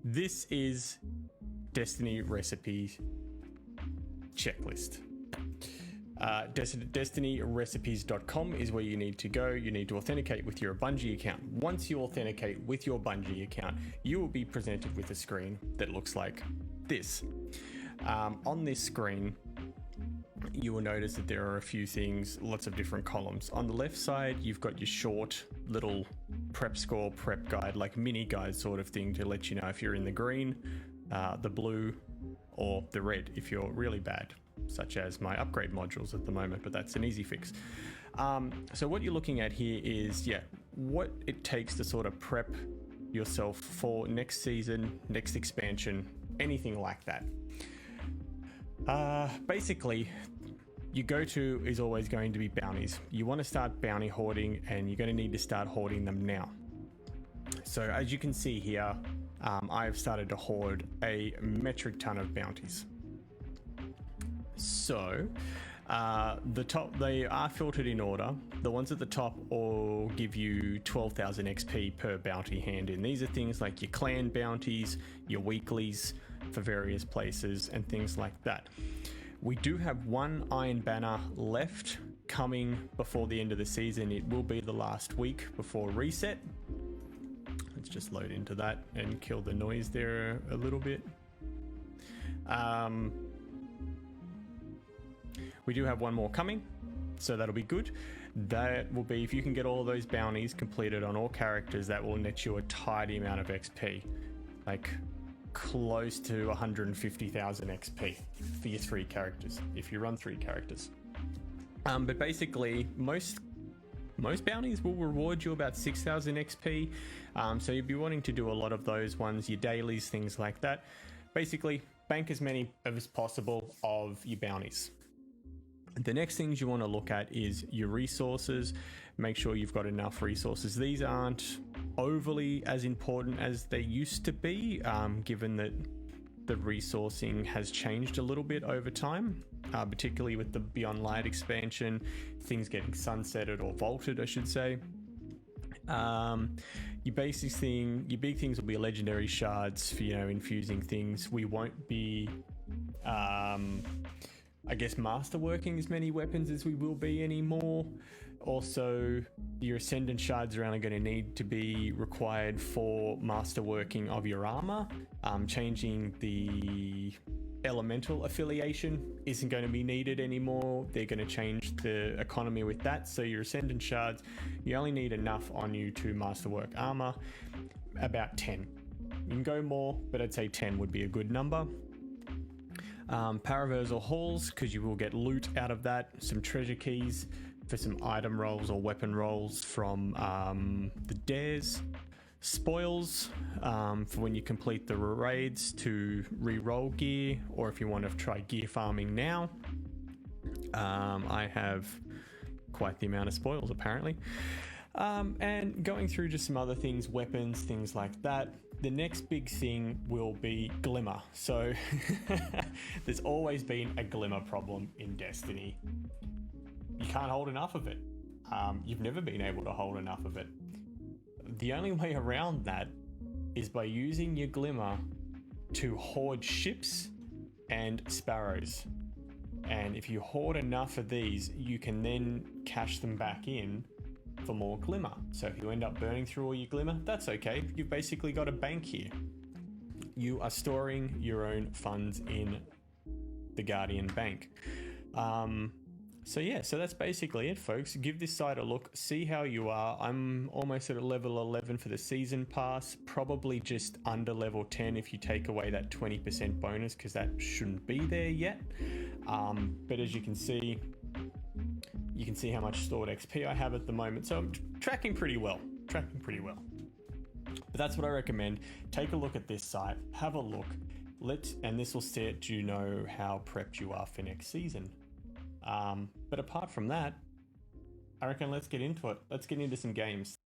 this is Destiny recipe checklist. DestinyRecipes.com is where you need to go. You need to authenticate with your Bungie account. Once you authenticate with your Bungie account, you will be presented with a screen that looks like this. On this screen, you will notice that there are a few things, lots of different columns. On the left side, you've got your short little prep score, prep guide, like mini guide sort of thing to let you know if you're in the green, the blue, or the red if you're really bad, such as my upgrade modules at the moment, but that's an easy fix. So what you're looking at here is, what it takes to sort of prep yourself for next season, next expansion, anything like that. Basically, your go-to is always going to be bounties. You want to start bounty hoarding, and you're going to need to start hoarding them now. So as you can see here, I've started to hoard a metric ton of bounties. So the top, they are filtered in order. The ones at the top all give you 12,000 XP per bounty hand in. These are things like your clan bounties, your weeklies for various places, and things like that. We do have one Iron Banner left coming before the end of the season. It will be the last week before reset. Let's just load into that and kill the noise there a little bit. We do have one more coming, so that'll be good. That will be, if you can get all those bounties completed on all characters, that will net you a tidy amount of XP, like close to 150,000 XP for your 3 characters, if you run 3 characters. But basically, most bounties will reward you about 6,000 XP, so you'll be wanting to do a lot of those ones, your dailies, things like that. Basically, bank as many as possible of your bounties. The next things you want to look at is your resources. Make sure you've got enough resources. These aren't overly as important as they used to be, given that the resourcing has changed a little bit over time, particularly with the Beyond Light expansion, things getting sunsetted or vaulted, I should say. Your basic thing, your big things will be legendary shards for, infusing things. We won't be, I guess, masterworking as many weapons as we will be anymore. Also, your Ascendant shards are only going to need to be required for masterworking of your armor. Changing the elemental affiliation isn't going to be needed anymore. They're going to change the economy with that. So your Ascendant shards, you only need enough on you to masterwork armor, about 10. You can go more, but I'd say 10 would be a good number. Paraversal halls, because you will get loot out of that, some treasure keys for some item rolls or weapon rolls from the dares, spoils for when you complete the raids to re-roll gear, or if you want to try gear farming now. I have quite the amount of spoils apparently. And going through just some other things, weapons, things like that. The next big thing will be Glimmer. So there's always been a Glimmer problem in Destiny. You can't hold enough of it. You've never been able to hold enough of it. The only way around that is by using your Glimmer to hoard ships and sparrows. And if you hoard enough of these, you can then cash them back in for more Glimmer. So if you end up burning through all your Glimmer, that's okay. You've basically got a bank here. You are storing your own funds in the Guardian Bank. So that's basically it, folks. Give this site a look, see how you are. I'm almost at a level 11 for the season pass, probably just under level 10 if you take away that 20% bonus, because that shouldn't be there yet. But as you can see how much stored XP I have at the moment. So I'm tracking pretty well. But that's what I recommend. Take a look at this site, have a look, and this will let you know how prepped you are for next season. But apart from that, I reckon let's get into it. Let's get into some games.